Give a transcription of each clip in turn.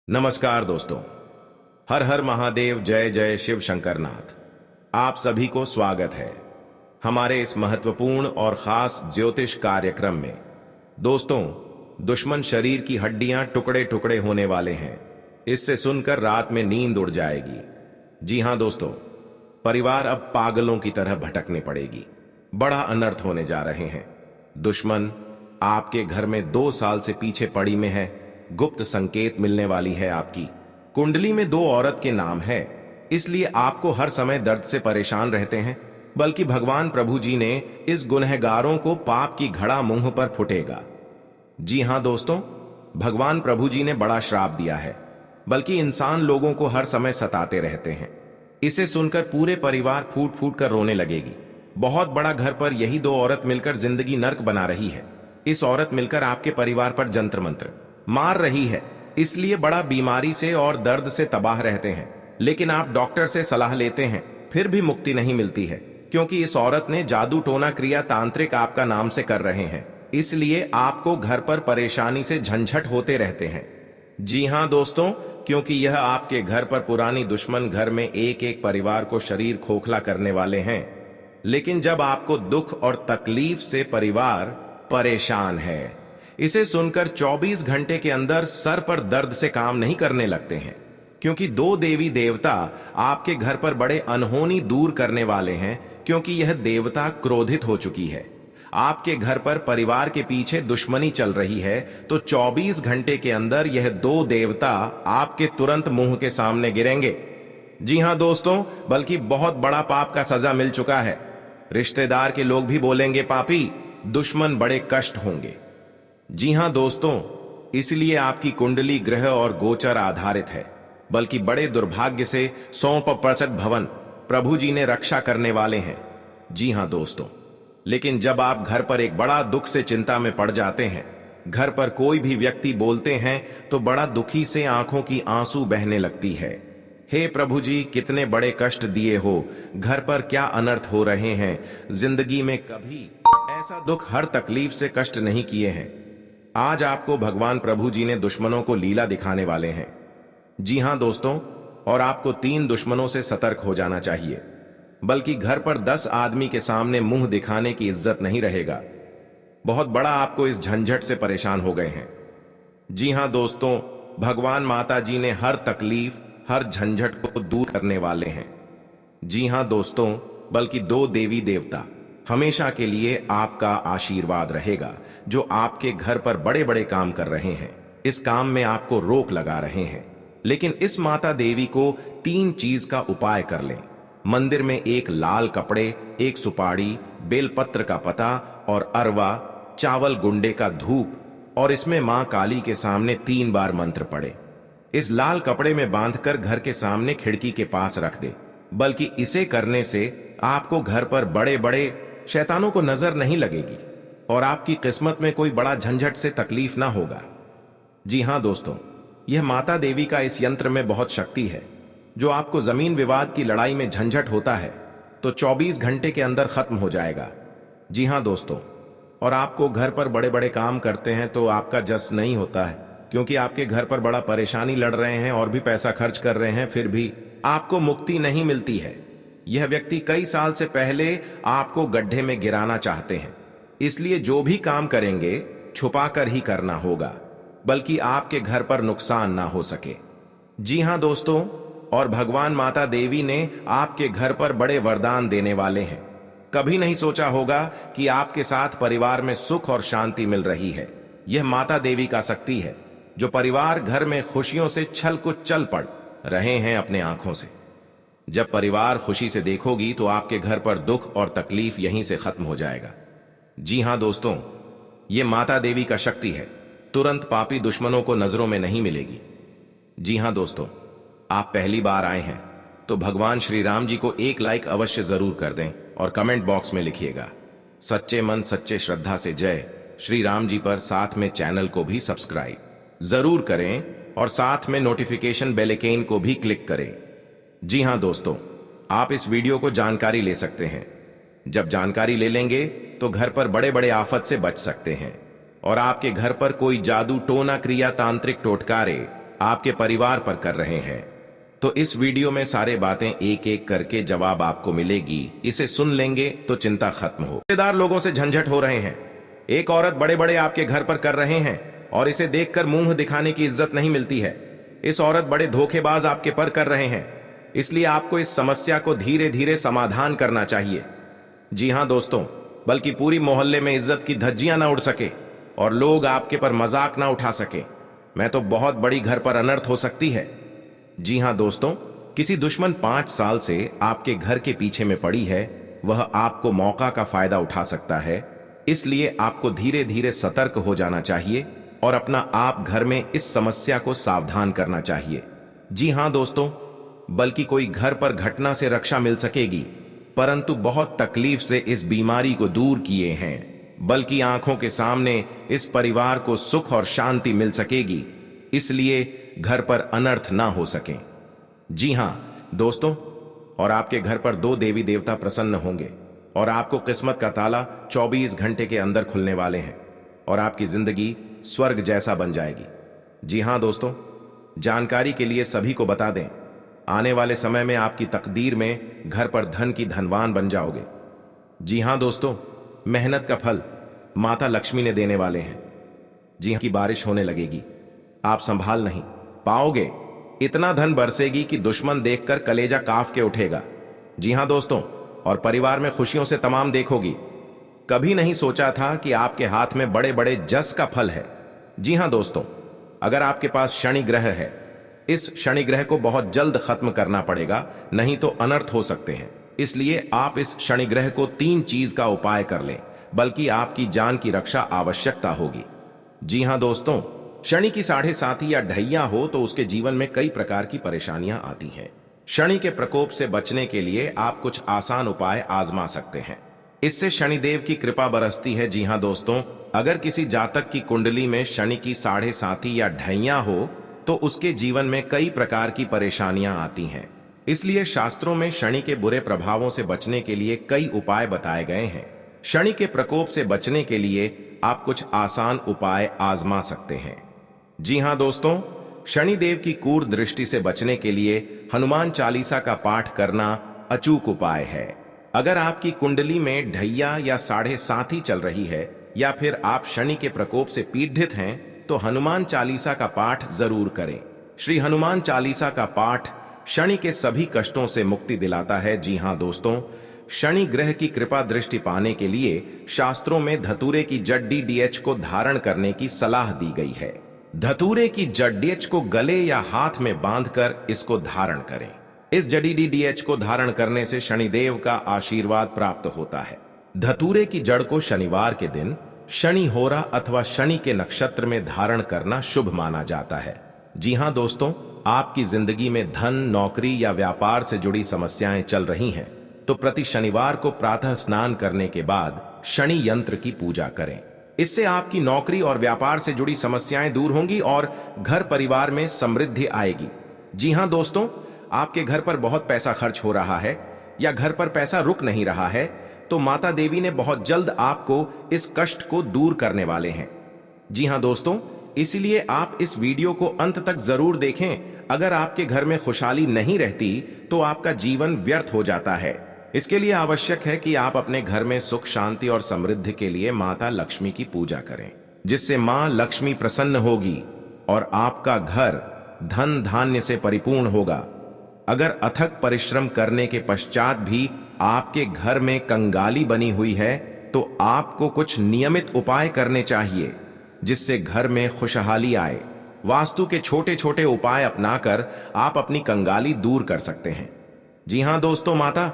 नमस्कार दोस्तों। हर हर महादेव, जय जय शिव शंकरनाथ। आप सभी को स्वागत है हमारे इस महत्वपूर्ण और खास ज्योतिष कार्यक्रम में। दोस्तों, दुश्मन शरीर की हड्डियां टुकड़े टुकड़े होने वाले हैं। इससे सुनकर रात में नींद उड़ जाएगी। जी हां दोस्तों, परिवार अब पागलों की तरह भटकने पड़ेगी। बड़ा अनर्थ होने जा रहे हैं। दुश्मन आपके घर में 2 साल से पीछे पड़ी में है। गुप्त संकेत मिलने वाली है। आपकी कुंडली में 2 औरत के नाम है, इसलिए आपको हर समय दर्द से परेशान रहते हैं। बल्कि भगवान प्रभु जी ने इस गुनहगारों को पाप की घड़ा मुंह पर फुटेगा। जी हां दोस्तों, भगवान प्रभु जी ने बड़ा श्राप दिया है, बल्कि इंसान लोगों को हर समय सताते रहते हैं। इसे सुनकर पूरे परिवार फूट फूट कर रोने लगेगी। बहुत बड़ा घर पर यही 2 औरत मिलकर जिंदगी नर्क बना रही है। इस औरत मिलकर आपके परिवार पर जंत्र मंत्र मार रही है, इसलिए बड़ा बीमारी से और दर्द से तबाह रहते हैं। लेकिन आप डॉक्टर से सलाह लेते हैं, फिर भी मुक्ति नहीं मिलती है, क्योंकि इस औरत ने जादू टोना क्रिया तांत्रिक आपका नाम से कर रहे हैं। इसलिए आपको घर पर परेशानी से झंझट होते रहते हैं। जी हां दोस्तों, क्योंकि यह आपके घर पर पुरानी दुश्मन घर में एक एक परिवार को शरीर खोखला करने वाले हैं। लेकिन जब आपको दुख और तकलीफ से परिवार परेशान है, इसे सुनकर 24 घंटे के अंदर सर पर दर्द से काम नहीं करने लगते हैं, क्योंकि 2 देवी देवता आपके घर पर बड़े अनहोनी दूर करने वाले हैं। क्योंकि यह देवता क्रोधित हो चुकी है। आपके घर पर परिवार के पीछे दुश्मनी चल रही है, तो 24 घंटे के अंदर यह 2 देवता आपके तुरंत मुंह के सामने गिरेंगे। जी हां दोस्तों, बल्कि बहुत बड़ा पाप का सजा मिल चुका है। रिश्तेदार के लोग भी बोलेंगे पापी, दुश्मन बड़े कष्ट होंगे। जी हां दोस्तों, इसलिए आपकी कुंडली ग्रह और गोचर आधारित है। बल्कि बड़े दुर्भाग्य से 100% भवन प्रभु जी ने रक्षा करने वाले हैं। जी हां दोस्तों, लेकिन जब आप घर पर एक बड़ा दुख से चिंता में पड़ जाते हैं, घर पर कोई भी व्यक्ति बोलते हैं तो बड़ा दुखी से आंखों की आंसू बहने लगती है। हे प्रभु जी, कितने बड़े कष्ट दिए हो, घर पर क्या अनर्थ हो रहे हैं। जिंदगी में कभी ऐसा दुख, हर तकलीफ से कष्ट नहीं किए हैं। आज आपको भगवान प्रभु जी ने दुश्मनों को लीला दिखाने वाले हैं। जी हां दोस्तों, और आपको 3 दुश्मनों से सतर्क हो जाना चाहिए। बल्कि घर पर 10 आदमी के सामने मुंह दिखाने की इज्जत नहीं रहेगा। बहुत बड़ा आपको इस झंझट से परेशान हो गए हैं। जी हां दोस्तों, भगवान माता जी ने हर तकलीफ, हर झंझट को दूर करने वाले हैं। जी हां दोस्तों, बल्कि 2 देवी देवता हमेशा के लिए आपका आशीर्वाद रहेगा, जो आपके घर पर बड़े बड़े काम कर रहे हैं। इस काम में आपको रोक लगा रहे हैं। लेकिन इस माता देवी को 3 चीज का उपाय कर लें। मंदिर में एक लाल कपड़े, एक सुपारी, बेलपत्र का पता और अरवा, चावल गुंडे का धूप, और इसमें मां काली के सामने 3 बार मंत्र पढ़े। इस लाल कपड़े में बांधकर घर के सामने खिड़की के पास रख दे। बल्कि इसे करने से आपको घर पर बड़े बड़े शैतानों को नजर नहीं लगेगी और आपकी किस्मत में कोई बड़ा झंझट से तकलीफ ना होगा। जी हां दोस्तों, यह माता देवी का इस यंत्र में बहुत शक्ति है, जो आपको जमीन विवाद की लड़ाई में झंझट होता है तो 24 घंटे के अंदर खत्म हो जाएगा। जी हां दोस्तों, और आपको घर पर बड़े बड़े काम करते हैं तो आपका जस नहीं होता है, क्योंकि आपके घर पर बड़ा परेशानी लड़ रहे हैं और भी पैसा खर्च कर रहे हैं, फिर भी आपको मुक्ति नहीं मिलती है। यह व्यक्ति कई साल से पहले आपको गड्ढे में गिराना चाहते हैं। इसलिए जो भी काम करेंगे छुपाकर ही करना होगा, बल्कि आपके घर पर नुकसान ना हो सके। जी हां दोस्तों, और भगवान माता देवी ने आपके घर पर बड़े वरदान देने वाले हैं। कभी नहीं सोचा होगा कि आपके साथ परिवार में सुख और शांति मिल रही है। यह माता देवी का शक्ति है, जो परिवार घर में खुशियों से छल कुछ चल पड़ रहे हैं अपने आंखों से। जब परिवार खुशी से देखोगी तो आपके घर पर दुख और तकलीफ यहीं से खत्म हो जाएगा। जी हां दोस्तों, यह माता देवी का शक्ति है, तुरंत पापी दुश्मनों को नजरों में नहीं मिलेगी। जी हां दोस्तों, आप पहली बार आए हैं तो भगवान श्री राम जी को एक लाइक अवश्य जरूर कर दें और कमेंट बॉक्स में लिखिएगा सच्चे मन सच्चे श्रद्धा से जय श्री राम जी पर। साथ में चैनल को भी सब्सक्राइब जरूर करें और साथ में नोटिफिकेशन बेल आइकन को भी क्लिक करें। जी हां दोस्तों, आप इस वीडियो को जानकारी ले सकते हैं। जब जानकारी ले लेंगे तो घर पर बड़े बड़े आफत से बच सकते हैं और आपके घर पर कोई जादू टोना क्रिया तांत्रिक टोटकारे आपके परिवार पर कर रहे हैं। तो इस वीडियो में सारे बातें एक एक करके जवाब आपको मिलेगी। इसे सुन लेंगे तो चिंता खत्म हो। रिश्तेदार लोगों से झंझट हो रहे हैं। एक औरत बड़े बड़े आपके घर पर कर रहे हैं और इसे देखकर मुंह दिखाने की इज्जत नहीं मिलती है। इस औरत बड़े धोखेबाज आपके पर कर रहे हैं, इसलिए आपको इस समस्या को धीरे धीरे समाधान करना चाहिए। जी हां दोस्तों, बल्कि पूरी मोहल्ले में इज्जत की धज्जियां ना उड़ सके और लोग आपके पर मजाक ना उठा सके, मैं तो बहुत बड़ी घर पर अनर्थ हो सकती है। जी हां दोस्तों, किसी दुश्मन 5 साल से आपके घर के पीछे में पड़ी है, वह आपको मौका का फायदा उठा सकता है। इसलिए आपको धीरे धीरे सतर्क हो जाना चाहिए और अपना आप घर में इस समस्या को सावधान करना चाहिए। जी हां दोस्तों, बल्कि कोई घर पर घटना से रक्षा मिल सकेगी, परंतु बहुत तकलीफ से इस बीमारी को दूर किए हैं, बल्कि आंखों के सामने इस परिवार को सुख और शांति मिल सकेगी, इसलिए घर पर अनर्थ ना हो सके। जी हां दोस्तों, और आपके घर पर 2 देवी देवता प्रसन्न होंगे और आपको किस्मत का ताला 24 घंटे के अंदर खुलने वाले हैं और आपकी जिंदगी स्वर्ग जैसा बन जाएगी। जी हां दोस्तों, जानकारी के लिए सभी को बता दें, आने वाले समय में आपकी तकदीर में घर पर धन की धनवान बन जाओगे। जी हां दोस्तों, मेहनत का फल माता लक्ष्मी ने देने वाले हैं। जी हां, की बारिश होने लगेगी, आप संभाल नहीं पाओगे, इतना धन बरसेगी कि दुश्मन देखकर कलेजा काफ के उठेगा। जी हां दोस्तों, और परिवार में खुशियों से तमाम देखोगी। कभी नहीं सोचा था कि आपके हाथ में बड़े बड़े जस का फल है। जी हां दोस्तों, अगर आपके पास शनि ग्रह है, इस शनि ग्रह को बहुत जल्द खत्म करना पड़ेगा, नहीं तो अनर्थ हो सकते हैं। इसलिए आप इस शनि ग्रह को 3 चीज का उपाय कर लें, बल्कि आपकी जान की रक्षा आवश्यकता होगी। जी हां दोस्तों, शनि की 7.5 या ढैया हो तो उसके जीवन में कई प्रकार की परेशानियां आती हैं। शनि के प्रकोप से बचने के लिए आप कुछ आसान उपाय आजमा सकते हैं, इससे शनिदेव की कृपा बरसती है। जी हां दोस्तों, अगर किसी जातक की कुंडली में शनि की 7.5 या ढैया हो तो उसके जीवन में कई प्रकार की परेशानियां आती हैं। इसलिए शास्त्रों में शनि के बुरे प्रभावों से बचने के लिए कई उपाय बताए गए हैं। शनि के प्रकोप से बचने के लिए आप कुछ आसान उपाय आजमा सकते हैं। जी हां दोस्तों, शनिदेव की क्रूर दृष्टि से बचने के लिए हनुमान चालीसा का पाठ करना अचूक उपाय है। अगर आपकी कुंडली में ढैया या 7.5 चल रही है या फिर आप शनि के प्रकोप से पीड़ित हैं, तो हनुमान चालीसा का पाठ जरूर करें। श्री हनुमान चालीसा का पाठ शनि के सभी कष्टों से मुक्ति दिलाता है। जी हां दोस्तों, शनि ग्रह की कृपा दृष्टि पाने के लिए शास्त्रों में धतूरे की जड़ DDH को धारण करने की सलाह दी गई है। धतूरे की जड़ DDH को गले या हाथ में बांधकर इसको धारण करें। इस जड़ी DDH को धारण करने से शनिदेव का आशीर्वाद प्राप्त होता है। धतूरे की जड़ को शनिवार के दिन शनि होरा अथवा शनि के नक्षत्र में धारण करना शुभ माना जाता है। जी हां दोस्तों, आपकी जिंदगी में धन, नौकरी या व्यापार से जुड़ी समस्याएं चल रही हैं, तो प्रति शनिवार को प्रातः स्नान करने के बाद शनि यंत्र की पूजा करें। इससे आपकी नौकरी और व्यापार से जुड़ी समस्याएं दूर होंगी और घर परिवार में समृद्धि आएगी। जी हां दोस्तों, आपके घर पर बहुत पैसा खर्च हो रहा है या घर पर पैसा रुक नहीं रहा है, तो माता देवी ने बहुत जल्द आपको इस कष्ट को दूर करने वाले हैं। जी हां दोस्तों, इसलिए आप इस वीडियो को अंत तक जरूर देखें। अगर आपके घर में खुशहाली नहीं रहती तो आपका जीवन व्यर्थ हो जाता है। इसके लिए आवश्यक है कि आप अपने घर में सुख, शांति और समृद्धि के लिए माता लक्ष्मी की पूजा करें, जिससे मां लक्ष्मी प्रसन्न होगी और आपका घर धन धान्य से परिपूर्ण होगा। अगर अथक परिश्रम करने के पश्चात भी आपके घर में कंगाली बनी हुई है, तो आपको कुछ नियमित उपाय करने चाहिए, जिससे घर में खुशहाली आए। वास्तु के छोटे छोटे उपाय अपनाकर आप अपनी कंगाली दूर कर सकते हैं। जी हां दोस्तों, माता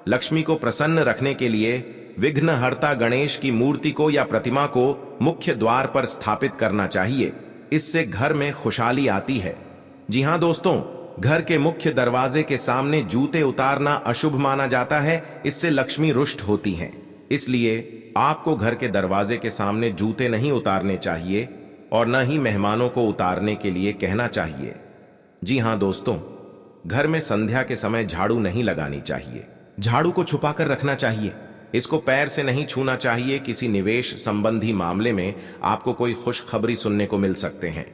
लक्ष्मी को प्रसन्न रखने के लिए विघ्नहर्ता गणेश की मूर्ति को या प्रतिमा को मुख्य द्वार पर स्थापित करना चाहिए। इससे घर में खुशहाली आती है। जी हां दोस्तों, घर के मुख्य दरवाजे के सामने जूते उतारना अशुभ माना जाता है, इससे लक्ष्मी रुष्ट होती हैं। इसलिए आपको घर के दरवाजे के सामने जूते नहीं उतारने चाहिए और न ही मेहमानों को उतारने के लिए कहना चाहिए। जी हां दोस्तों, घर में संध्या के समय झाड़ू नहीं लगानी चाहिए। झाड़ू को छुपाकर रखना चाहिए। इसको पैर से नहीं छूना चाहिए। किसी निवेश संबंधी मामले में आपको कोई खुशखबरी सुनने को मिल सकते हैं।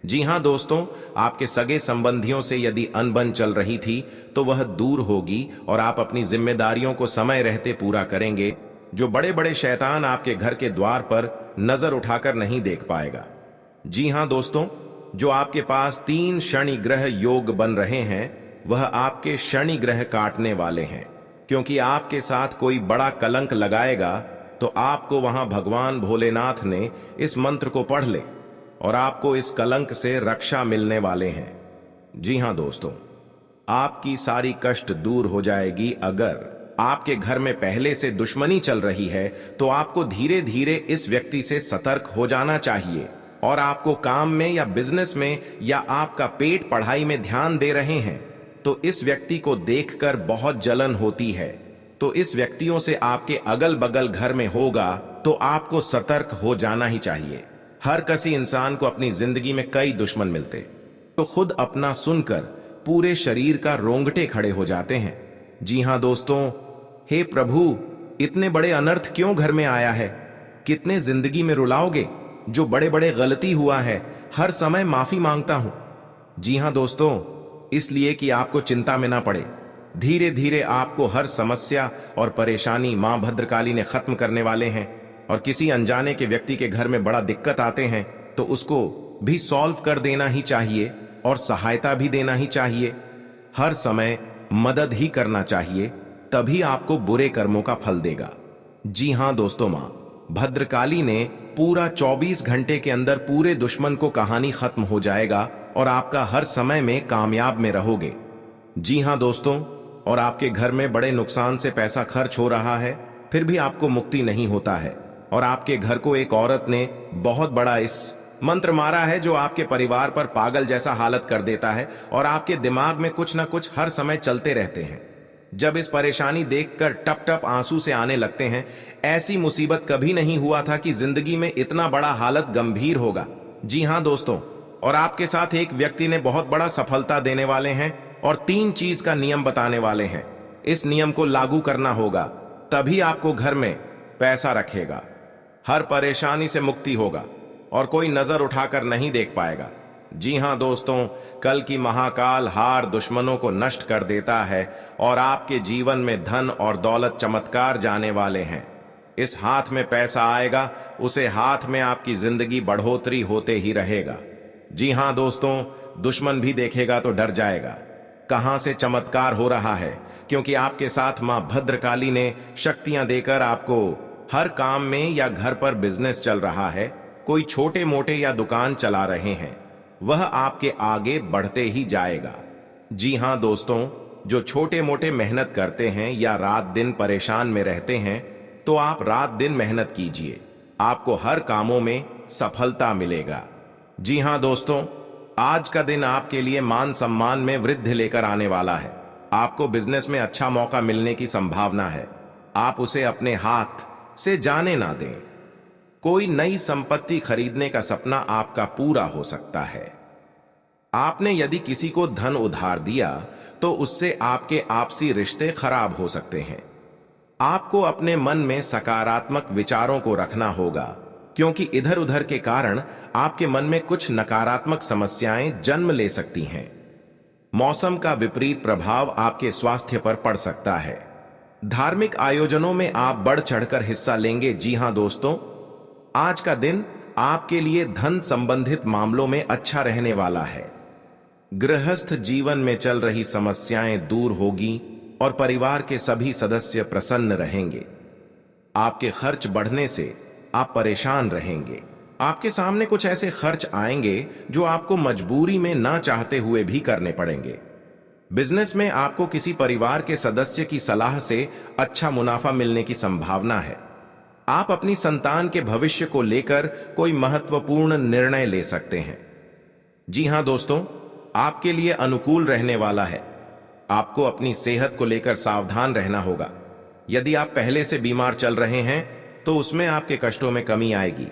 जी हां दोस्तों, आपके सगे संबंधियों से यदि अनबन चल रही थी तो वह दूर होगी और आप अपनी जिम्मेदारियों को समय रहते पूरा करेंगे। जो बड़े बड़े शैतान आपके घर के द्वार पर नजर उठाकर नहीं देख पाएगा। जी हां दोस्तों, जो आपके पास 3 शनि ग्रह योग बन रहे हैं वह आपके शनि ग्रह काटने वाले हैं, क्योंकि आपके साथ कोई बड़ा कलंक लगाएगा तो आपको वहां भगवान भोलेनाथ ने इस मंत्र को पढ़ ले और आपको इस कलंक से रक्षा मिलने वाले हैं। जी हां दोस्तों, आपकी सारी कष्ट दूर हो जाएगी। अगर आपके घर में पहले से दुश्मनी चल रही है तो आपको धीरे धीरे इस व्यक्ति से सतर्क हो जाना चाहिए। और आपको काम में या बिजनेस में या आपका पेट पढ़ाई में ध्यान दे रहे हैं तो इस व्यक्ति को देखकर बहुत जलन होती है, तो इस व्यक्तियों से आपके अगल बगल घर में होगा तो आपको सतर्क हो जाना ही चाहिए। हर किसी इंसान को अपनी जिंदगी में कई दुश्मन मिलते तो खुद अपना सुनकर पूरे शरीर का रोंगटे खड़े हो जाते हैं। जी हां दोस्तों, हे प्रभु, इतने बड़े अनर्थ क्यों घर में आया है? कितने जिंदगी में रुलाओगे? जो बड़े बड़े गलती हुआ है हर समय माफी मांगता हूं। जी हां दोस्तों, इसलिए कि आपको चिंता में ना पड़े। धीरे धीरे आपको हर समस्या और परेशानी मां भद्रकाली ने खत्म करने वाले हैं। और किसी अनजाने के व्यक्ति के घर में बड़ा दिक्कत आते हैं तो उसको भी सॉल्व कर देना ही चाहिए और सहायता भी देना ही चाहिए। हर समय मदद ही करना चाहिए, तभी आपको बुरे कर्मों का फल देगा। जी हां दोस्तों, मां भद्रकाली ने पूरा 24 घंटे के अंदर पूरे दुश्मन को कहानी खत्म हो जाएगा और आपका हर समय में कामयाब में रहोगे। जी हां दोस्तों, और आपके घर में बड़े नुकसान से पैसा खर्च हो रहा है फिर भी आपको मुक्ति नहीं होता है। और आपके घर को एक औरत ने बहुत बड़ा इस मंत्र मारा है जो आपके परिवार पर पागल जैसा हालत कर देता है और आपके दिमाग में कुछ ना कुछ हर समय चलते रहते हैं। जब इस परेशानी देखकर टप टप आंसू से आने लगते हैं। ऐसी मुसीबत कभी नहीं हुआ था कि जिंदगी में इतना बड़ा हालत गंभीर होगा। जी हां दोस्तों, और आपके साथ एक व्यक्ति ने बहुत बड़ा सफलता देने वाले हैं और 3 चीज का नियम बताने वाले हैं। इस नियम को लागू करना होगा, तभी आपको घर में पैसा रखेगा, हर परेशानी से मुक्ति होगा और कोई नजर उठाकर नहीं देख पाएगा। जी हां दोस्तों, कल की महाकाल हार दुश्मनों को नष्ट कर देता है और आपके जीवन में धन और दौलत चमत्कार जाने वाले हैं। इस हाथ में पैसा आएगा, उसे हाथ में आपकी जिंदगी बढ़ोतरी होते ही रहेगा। जी हां दोस्तों, दुश्मन भी देखेगा तो डर जाएगा, कहां से चमत्कार हो रहा है, क्योंकि आपके साथ मां भद्रकाली ने शक्तियां देकर आपको हर काम में या घर पर बिजनेस चल रहा है, कोई छोटे मोटे या दुकान चला रहे हैं, वह आपके आगे बढ़ते ही जाएगा। जी हां दोस्तों, जो छोटे मोटे मेहनत करते हैं या रात दिन परेशान में रहते हैं तो आप रात दिन मेहनत कीजिए, आपको हर कामों में सफलता मिलेगा। जी हां दोस्तों, आज का दिन आपके लिए मान सम्मान में वृद्धि लेकर आने वाला है। आपको बिजनेस में अच्छा मौका मिलने की संभावना है, आप उसे अपने हाथ से जाने ना दें। कोई नई संपत्ति खरीदने का सपना आपका पूरा हो सकता है। आपने यदि किसी को धन उधार दिया तो उससे आपके आपसी रिश्ते खराब हो सकते हैं। आपको अपने मन में सकारात्मक विचारों को रखना होगा, क्योंकि इधर उधर के कारण आपके मन में कुछ नकारात्मक समस्याएं जन्म ले सकती हैं। मौसम का विपरीत प्रभाव आपके स्वास्थ्य पर पड़ सकता है। धार्मिक आयोजनों में आप बढ़ चढ़कर हिस्सा लेंगे। जी हां दोस्तों, आज का दिन आपके लिए धन संबंधित मामलों में अच्छा रहने वाला है। गृहस्थ जीवन में चल रही समस्याएं दूर होगी और परिवार के सभी सदस्य प्रसन्न रहेंगे। आपके खर्च बढ़ने से आप परेशान रहेंगे। आपके सामने कुछ ऐसे खर्च आएंगे जो आपको मजबूरी में ना चाहते हुए भी करने पड़ेंगे। बिजनेस में आपको किसी परिवार के सदस्य की सलाह से अच्छा मुनाफा मिलने की संभावना है। आप अपनी संतान के भविष्य को लेकर कोई महत्वपूर्ण निर्णय ले सकते हैं। जी हां दोस्तों, आपके लिए अनुकूल रहने वाला है। आपको अपनी सेहत को लेकर सावधान रहना होगा। यदि आप पहले से बीमार चल रहे हैं तो उसमें आपके कष्टों में कमी आएगी।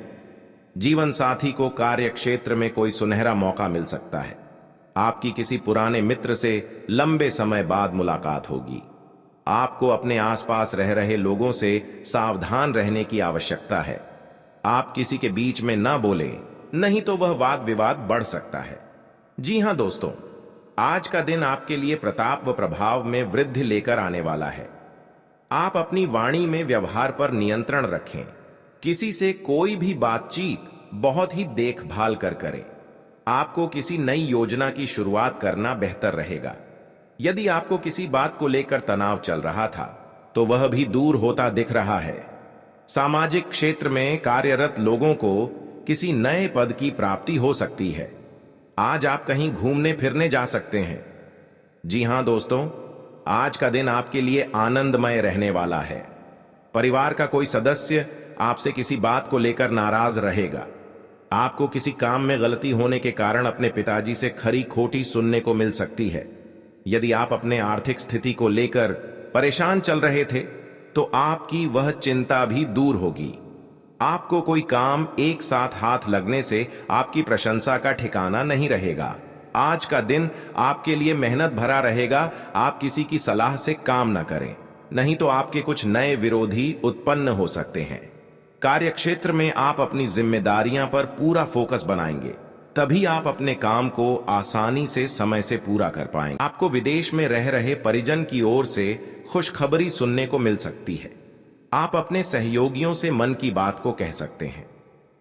जीवन साथी को कार्य क्षेत्र में कोई सुनहरा मौका मिल सकता है। आपकी किसी पुराने मित्र से लंबे समय बाद मुलाकात होगी। आपको अपने आसपास रह रहे लोगों से सावधान रहने की आवश्यकता है। आप किसी के बीच में ना बोलें, नहीं तो वह वाद विवाद बढ़ सकता है। जी हां दोस्तों, आज का दिन आपके लिए प्रताप व प्रभाव में वृद्धि लेकर आने वाला है। आप अपनी वाणी में व्यवहार पर नियंत्रण रखें। किसी से कोई भी बातचीत बहुत ही देखभाल कर करें। आपको किसी नई योजना की शुरुआत करना बेहतर रहेगा। यदि आपको किसी बात को लेकर तनाव चल रहा था तो वह भी दूर होता दिख रहा है। सामाजिक क्षेत्र में कार्यरत लोगों को किसी नए पद की प्राप्ति हो सकती है। आज आप कहीं घूमने फिरने जा सकते हैं। जी हां दोस्तों, आज का दिन आपके लिए आनंदमय रहने वाला है। परिवार का कोई सदस्य आपसे किसी बात को लेकर नाराज रहेगा। आपको किसी काम में गलती होने के कारण अपने पिताजी से खरी खोटी सुनने को मिल सकती है। यदि आप अपने आर्थिक स्थिति को लेकर परेशान चल रहे थे तो आपकी वह चिंता भी दूर होगी। आपको कोई काम एक साथ हाथ लगने से आपकी प्रशंसा का ठिकाना नहीं रहेगा। आज का दिन आपके लिए मेहनत भरा रहेगा। आप किसी की सलाह से काम न करें, नहीं तो आपके कुछ नए विरोधी उत्पन्न हो सकते हैं। कार्यक्षेत्र में आप अपनी जिम्मेदारियां पर पूरा फोकस बनाएंगे, तभी आप अपने काम को आसानी से समय से पूरा कर पाएंगे। आपको विदेश में रह रहे परिजन की ओर से खुशखबरी सुनने को मिल सकती है। आप अपने सहयोगियों से मन की बात को कह सकते हैं।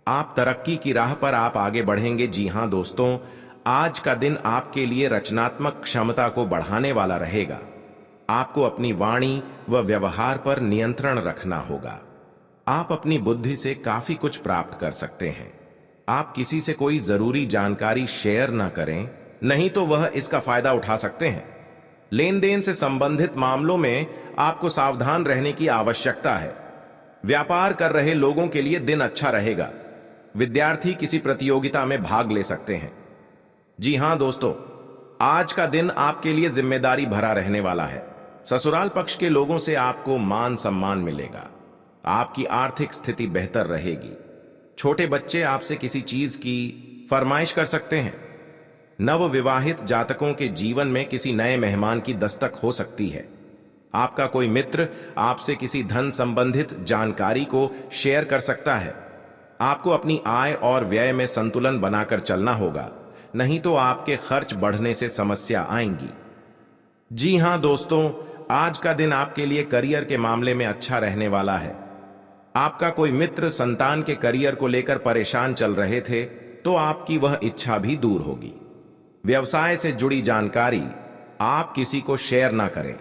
आप तरक्की की राह पर आप आगे बढ़ेंगे। जी हां दोस्तों, आज का दिन आपके लिए रचनात्मक क्षमता को बढ़ाने वाला रहेगा। आपको अपनी वाणी व व्यवहार पर नियंत्रण रखना होगा। आप अपनी बुद्धि से काफी कुछ प्राप्त कर सकते हैं। आप किसी से कोई जरूरी जानकारी शेयर ना करें, नहीं तो वह इसका फायदा उठा सकते हैं। लेन देन से संबंधित मामलों में आपको सावधान रहने की आवश्यकता है। व्यापार कर रहे लोगों के लिए दिन अच्छा रहेगा। विद्यार्थी किसी प्रतियोगिता में भाग ले सकते हैं। जी हां दोस्तों, आज का दिन आपके लिए जिम्मेदारी भरा रहने वाला है। ससुराल पक्ष के लोगों से आपको मान सम्मान मिलेगा। आपकी आर्थिक स्थिति बेहतर रहेगी। छोटे बच्चे आपसे किसी चीज की फरमाइश कर सकते हैं। नवविवाहित जातकों के जीवन में किसी नए मेहमान की दस्तक हो सकती है। आपका कोई मित्र आपसे किसी धन संबंधित जानकारी को शेयर कर सकता है। आपको अपनी आय और व्यय में संतुलन बनाकर चलना होगा, नहीं तो आपके खर्च बढ़ने से समस्या आएंगी। जी हां दोस्तों, आज का दिन आपके लिए करियर के मामले में अच्छा रहने वाला है। आपका कोई मित्र संतान के करियर को लेकर परेशान चल रहे थे तो आपकी वह इच्छा भी दूर होगी। व्यवसाय से जुड़ी जानकारी आप किसी को शेयर ना करें।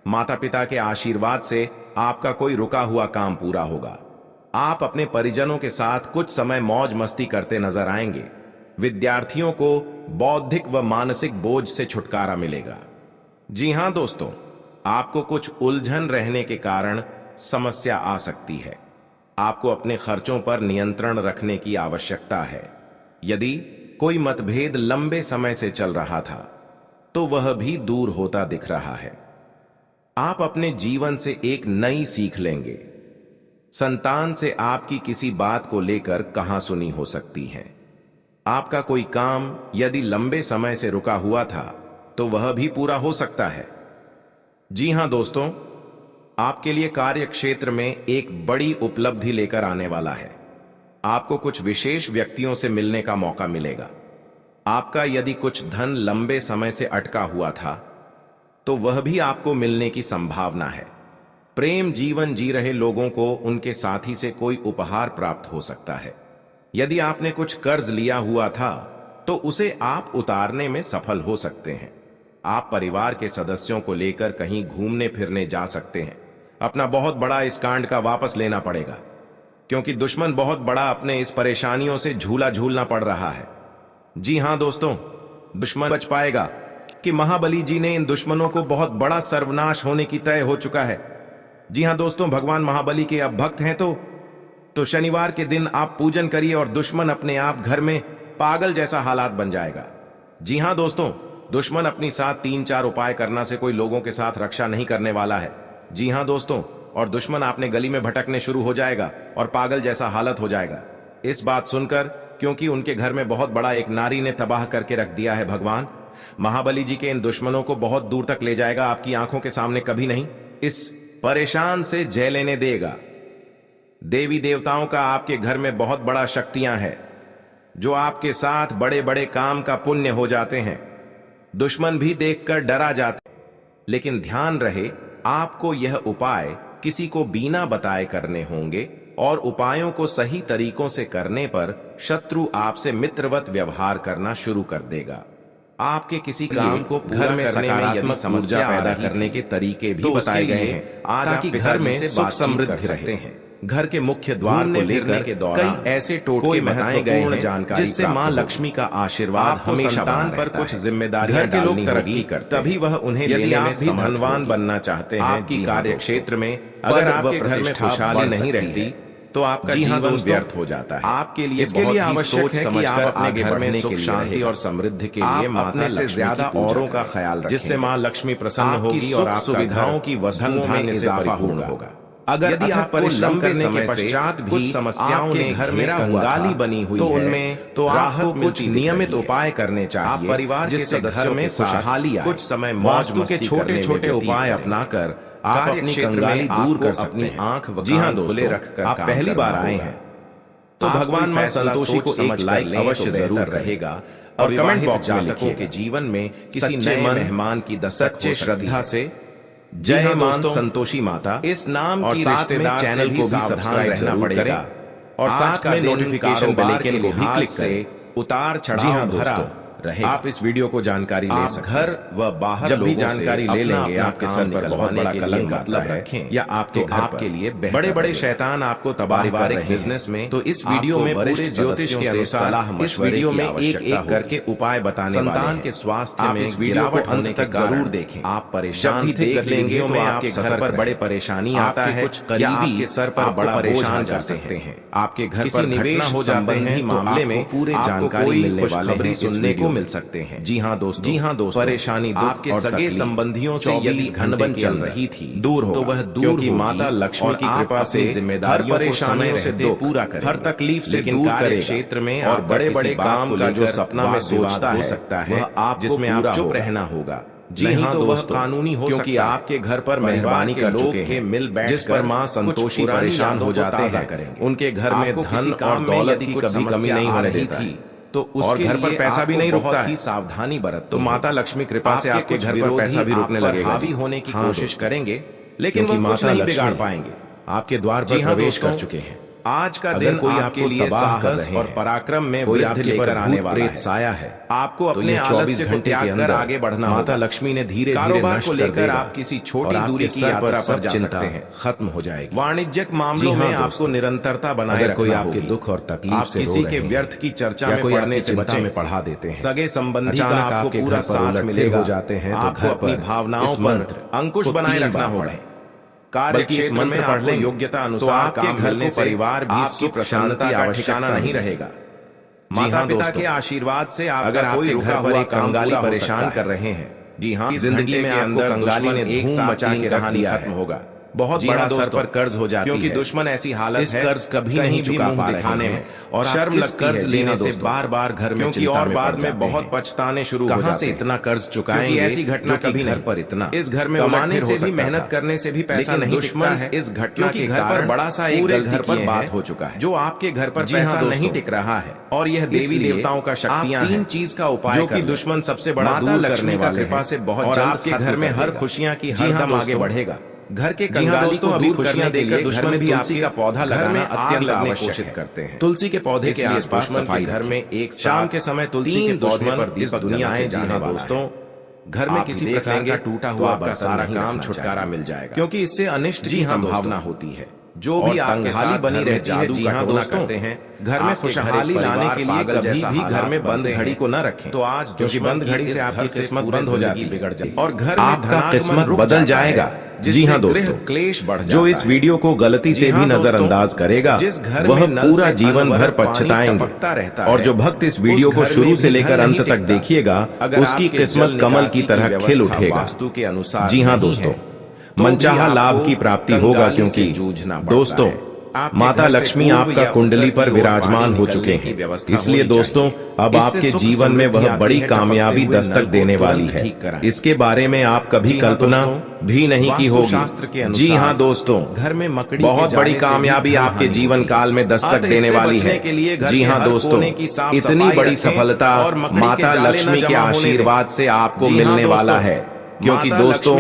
माता पिता के आशीर्वाद से आपका कोई रुका हुआ काम पूरा होगा। आप अपने परिजनों के साथ कुछ समय मौज मस्ती करते नजर आएंगे। विद्यार्थियों को बौद्धिक व मानसिक बोझ से छुटकारा मिलेगा। जी हां दोस्तों, आपको कुछ उलझन रहने के कारण समस्या आ सकती है। आपको अपने खर्चों पर नियंत्रण रखने की आवश्यकता है। यदि कोई मतभेद लंबे समय से चल रहा था तो वह भी दूर होता दिख रहा है। आप अपने जीवन से एक नई सीख लेंगे। संतान से आपकी किसी बात को लेकर कहासुनी हो सकती है। आपका कोई काम यदि लंबे समय से रुका हुआ था तो वह भी पूरा हो सकता है। जी हां दोस्तों, आपके लिए कार्य क्षेत्र में एक बड़ी उपलब्धि लेकर आने वाला है। आपको कुछ विशेष व्यक्तियों से मिलने का मौका मिलेगा। आपका यदि कुछ धन लंबे समय से अटका हुआ था तो वह भी आपको मिलने की संभावना है। प्रेम जीवन जी रहे लोगों को उनके साथी से कोई उपहार प्राप्त हो सकता है। यदि आपने कुछ कर्ज लिया हुआ था तो उसे आप उतारने में सफल हो सकते हैं। आप परिवार के सदस्यों को लेकर कहीं घूमने फिरने जा सकते हैं। अपना बहुत बड़ा इस कांड का वापस लेना पड़ेगा, क्योंकि दुश्मन बहुत बड़ा अपने इस परेशानियों से झूला झूलना पड़ रहा है। जी हां दोस्तों, दुश्मन बच पाएगा कि महाबली जी ने इन दुश्मनों को बहुत बड़ा सर्वनाश होने की तय हो चुका है। जी हां दोस्तों, भगवान महाबली के अब भक्त हैं तो शनिवार के दिन आप पूजन करिए और दुश्मन अपने आप घर में पागल जैसा हालात बन जाएगा। जी हां दोस्तों, दुश्मन अपनी साथ 3-4 उपाय करना से कोई लोगों के साथ रक्षा नहीं करने वाला है। जी हां दोस्तों, और दुश्मन आपने गली में भटकने शुरू हो जाएगा और पागल जैसा हालत हो जाएगा। इस बात सुनकर, क्योंकि उनके घर में बहुत बड़ा एक नारी ने तबाह करके रख दिया है, भगवान महाबली जी के इन दुश्मनों को बहुत दूर तक ले जाएगा। आपकी आंखों के सामने कभी नहीं इस परेशान से जय लेने देगा। देवी देवताओं का आपके घर में बहुत बड़ा शक्तियां हैं। जो आपके साथ बड़े बड़े काम का पुण्य हो जाते हैं। दुश्मन भी देखकर डरा जाते हैं। लेकिन ध्यान रहे, आपको यह उपाय किसी को बिना बताए करने होंगे और उपायों को सही तरीकों से करने पर शत्रु आपसे मित्रवत व्यवहार करना शुरू कर देगा। आपके किसी काम को घर में सकारात्मक समस्या पैदा करने के तरीके भी बताए गए हैं। आज आपके घर में सुख समृद्धि रहते हैं। घर के मुख्य द्वार को लेकर के दौरान कई ऐसे टोटके बताए गए हैं जानकारी जिससे मां लक्ष्मी का आशीर्वाद हमेशा संतान पर कुछ जिम्मेदारी घर के लोग तरक्की करते, तभी वह उन्हें यदि आप भी धनवान बनना चाहते हैं, आपकी कार्य क्षेत्र में अगर आपके घर में खुशहाली नहीं रहती तो आपका जीवन व्यर्थ हो जाता है। आपके लिए इसके लिए आवश्यक है कि आप अपने घर में सुख शांति और समृद्धि के लिए माता से ज्यादा औरों का ख्याल रखें, जिससे मां लक्ष्मी प्रसन्न होगी और आपकी सुविधाओं की वस्तुओं में इजाफा होगा। अगर यदि आप परिश्रम करने के पश्चात भी कुछ समस्याओं ने घर में कंगाली बनी हुई तो उनमें तो आपको कुछ नियमित उपाय करने चाहिए परिवार जिससे घर में खुशहाली आए। कुछ समय वास्तु के छोटे छोटे उपाय अपनाकर आप अपनी कंगाली दूर कर सकते हैं। आंख जी हाँ दोस्तों, रखकर आप पहली बार आए हैं तो भगवान मां संतोषी को एक लाइक अवश्य जरूर रहेगा और कमेंट बॉक्स में लिखिए कि जीवन में किसी नए मेहमान की सच्चे श्रद्धा से जय मां संतोषी माता इस नाम और रिश्तेदार चैनल को भी सब्सक्राइब रहना पड़ेगा और साथ में नोटिफिकेशन बेल आइकन को भी क्लिक से उतार चढ़ाव भरा रहे। आप इस वीडियो को जानकारी ले सकते हैं। घर व बाहर जब भी जानकारी ले लेंगे आपके सर पर बहुत बड़ा कलंक मतलब रखें या आपके घर के लिए बड़े बड़े शैतान आपको तबाह कर रहे हैं बिजनेस में, तो इस वीडियो में वरिष्ठ ज्योतिष के अनुसार इस वीडियो में एक एक करके उपाय बताने वाले हैं। संतान के स्वास्थ्य में इस वीडियो को अंत तक जरूर देखें। आप परेशान देख लेंगे तो आपके घर पर बड़े परेशानी आता है, कुछ करीबी के सर पर बड़ा परेशान कर सकते हैं। आपके घर पर निवेश हो जाते हैं मामले में पूरी जानकारी मिलने वाले हैं, सुनने को मिल सकते हैं। जी हाँ दोस्तों, परेशानी आपके सगे संबंधियों से यदि घनबन चल रही थी दूर हो तो वह दूर की माता लक्ष्मी की कृपा से जिम्मेदारियों परेशानियों से दे पूरा करे, हर तकलीफ से दूर करे। क्षेत्र में और बड़े बड़े काम का जो सपना में सोचता हो सकता है आप जिसमें आप चुप रहना होगा। जी हाँ तो वह कानूनी हो क्योंकि आपके घर पर मेहरबानी कर चुके हैं मिल बैठ जिस पर माँ संतोषी परेशान हो जाते हैं। उनके घर में धन और दौलत की कभी कमी नहीं हो रही थी तो उसके घर पर पैसा भी नहीं रुकता है। सावधानी बरत तो माता लक्ष्मी कृपा से आपके घर पर पैसा भी रुकने लगेगा। हावी होने की कोशिश करेंगे लेकिन वह कुछ नहीं बिगाड़ पाएंगे। आपके द्वार पर प्रवेश कर चुके हैं। आज का दिन कोई आपके लिए साहस और पराक्रम में वृद्धि लेकर आने वाला है। साया है आपको अपने आलस्य को त्याग कर आगे बढ़ना। माता लक्ष्मी ने धीरे धीरे कारोबार को लेकर आप किसी छोटी दूरी की यात्रा पर जा सकते हैं, खत्म हो जाएगी। वाणिज्यिक मामलों में आपको निरंतरता बनाए रखना होगी। आपके दुख और तकलीफ से किसी के व्यर्थ की चर्चा में पड़ने से बच्चे में पढ़ा देते हैं। सगे संबंधी का आपको पूरा साथ मिलेगा जाते हैं तो घर अपनी भावनाओं पर अंकुश बनाए रखना होगा। कार्य क्षेत्र में आपको योग्यता अनुसार तो आपके घर में परिवार भी सुख शांति का ठिकाना नहीं रहेगा। माता पिता के आशीर्वाद से अगर आपके घर पर एक कंगाली परेशान कर रहे हैं, जी हाँ जिंदगी में अंदर कंगाली ने धूम मचा के कहानी खत्म होगा। बहुत बड़ा सर पर कर्ज हो जाती है क्योंकि दुश्मन ऐसी हालत है कर्ज कभी नहीं चुका पा दिखाने में और शर्म लगती है। कर्ज लेने से बार बार घर में क्योंकि और बाद में बहुत पछताने शुरू हो जाते हैं। इतना कर्ज चुकाएंगे ऐसी घटना कभी घर पर इतना इस घर में कमाने से भी मेहनत करने से भी पैसा नहीं टिकता है। इस घटना के घर पर बड़ा सा एक घर पर बात हो चुका है जो आपके घर पर पैसा नहीं टिक रहा है और यह देवी देवताओं का शक्तियां तीन चीज का उपाय जो कि दुश्मन सबसे बड़ा दूर करने वाले कृपा से बहुत आपके घर में हर खुशियां की हरदम आगे बढ़ेगा। घर के कंगाली को अभी खुशियां देकर दुश्मन भी तुलसी का पौधा लगाना अत्यंत आवश्यक करते हैं। तुलसी के पौधे के आसपास सफाई घर में एक शाम के समय तुलसी के पौधे पर दीपक दुनिया से जाने दोस्तों घर में किसी प्रकार का टूटा हुआ आपका सारा काम छुटकारा मिल जाएगा क्योंकि इससे अनिष्ट की संभावना होती है। जो भी आपके हाली बनी रहती है जी हाँ दोस्तों करते हैं घर में खुशहाली लाने के लिए कभी भी घर में बंद घड़ी को न रखें तो आज क्योंकि बंद घड़ी से आपकी किस्मत बंद हो जाती बिगड़ जाए और घर में आपका किस्मत बदल जाएगा। जी हाँ दोस्तों क्लेश बढ़ जो इस वीडियो को गलती से भी नजरअंदाज करेगा जिस घर वह पूरा जीवन भर पछताएंगे और जो भक्त इस वीडियो को शुरू से लेकर अंत तक देखिएगा उसकी किस्मत कमल की तरह खिल उठेगा वास्तु के अनुसार। जी हाँ दोस्तों मनचाहा लाभ की प्राप्ति होगा क्योंकि दोस्तों माता लक्ष्मी आपका कुंडली पर विराजमान हो चुके हैं। इसलिए दोस्तों अब आपके जीवन में वह बड़ी कामयाबी दस्तक देने वाली है। इसके बारे में आप कभी कल्पना भी नहीं की होगी। जी हाँ दोस्तों, घर में मकड़ी बहुत बड़ी कामयाबी आपके जीवन काल में दस्तक देने वाली है। जी हाँ दोस्तों, इतनी बड़ी सफलता माता लक्ष्मी के आशीर्वाद से आपको मिलने वाला है, क्योंकि दोस्तों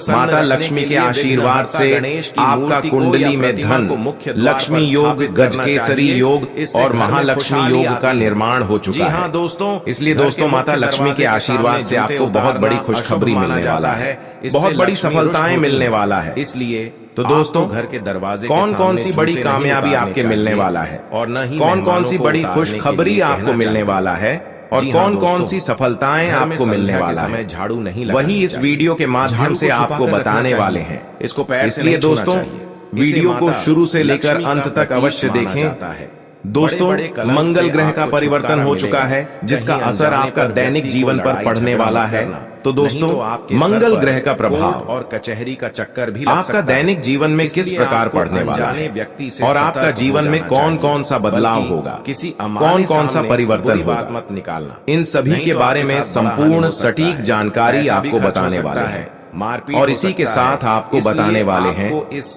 माता लक्ष्मी के आशीर्वाद से आपका कुंडली में धन, लक्ष्मी योग, गजकेसरी योग और महालक्ष्मी योग का निर्माण हो चुका है। हाँ दोस्तों, इसलिए दोस्तों माता लक्ष्मी के आशीर्वाद से आपको बहुत बड़ी खुशखबरी मिलने वाला है, बहुत बड़ी सफलताएं मिलने वाला है। इसलिए तो दोस्तों घर के दरवाजे कौन कौन सी बड़ी कामयाबी आपके मिलने वाला है, और न ही कौन कौन सी बड़ी खुशखबरी आपको मिलने वाला है, और कौन कौन सी सफलताएं आपको मिलने वाला है, झाड़ू नहीं, वही इस वीडियो के माध्यम से आपको बताने वाले हैं। इसको इसलिए दोस्तों वीडियो को शुरू से लेकर अंत तक अवश्य देखें। दोस्तों मंगल ग्रह का परिवर्तन हो चुका है, जिसका असर आपका दैनिक जीवन पर पड़ने वाला है। तो दोस्तों मंगल ग्रह का प्रभाव और कचहरी का चक्कर भी आपका दैनिक जीवन में किस प्रकार पड़ने वाला है, व्यक्ति से और आपका जीवन में कौन कौन सा बदलाव होगा, कौन कौन सा परिवर्तन होगा, मत निकालना। इन सभी के बारे में संपूर्ण सटीक जानकारी आपको बताने वाले हैं, और इसी के साथ आपको बताने वाले हैं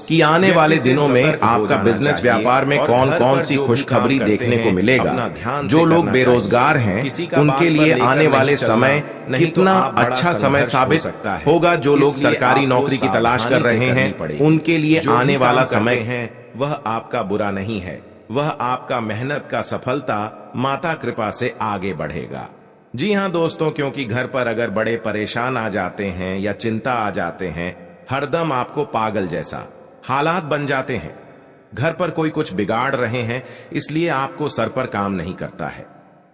कि आने वाले दिनों में आपका बिजनेस व्यापार में कौन कौन सी खुशखबरी देखने को मिलेगा। जो लोग बेरोजगार हैं उनके लिए आने वाले समय कितना अच्छा समय साबित होगा। जो लोग सरकारी नौकरी की तलाश कर रहे हैं उनके लिए आने वाला समय है वह आपका बुरा नहीं है, वह आपका मेहनत का सफलता माता कृपा से आगे बढ़ेगा। जी हाँ दोस्तों, क्योंकि घर पर अगर बड़े परेशान आ जाते हैं या चिंता आ जाते हैं, हरदम आपको पागल जैसा हालात बन जाते हैं, घर पर कोई कुछ बिगाड़ रहे हैं, इसलिए आपको सर पर काम नहीं करता है।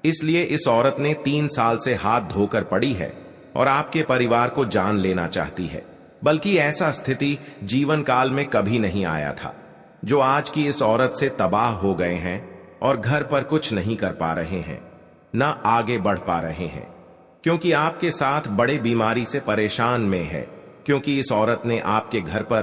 इसलिए इस औरत ने 3 साल से हाथ धोकर पड़ी है और आपके परिवार को जान लेना चाहती है। बल्कि ऐसा स्थिति जीवन काल में कभी नहीं आया था। जो आज की इस औरत से तबाह हो गए हैं और घर पर कुछ नहीं कर पा रहे हैं, ना आगे बढ़ पा रहे हैं, क्योंकि आपके साथ बड़े बीमारी से परेशान में है, क्योंकि इस औरत ने आपके घर पर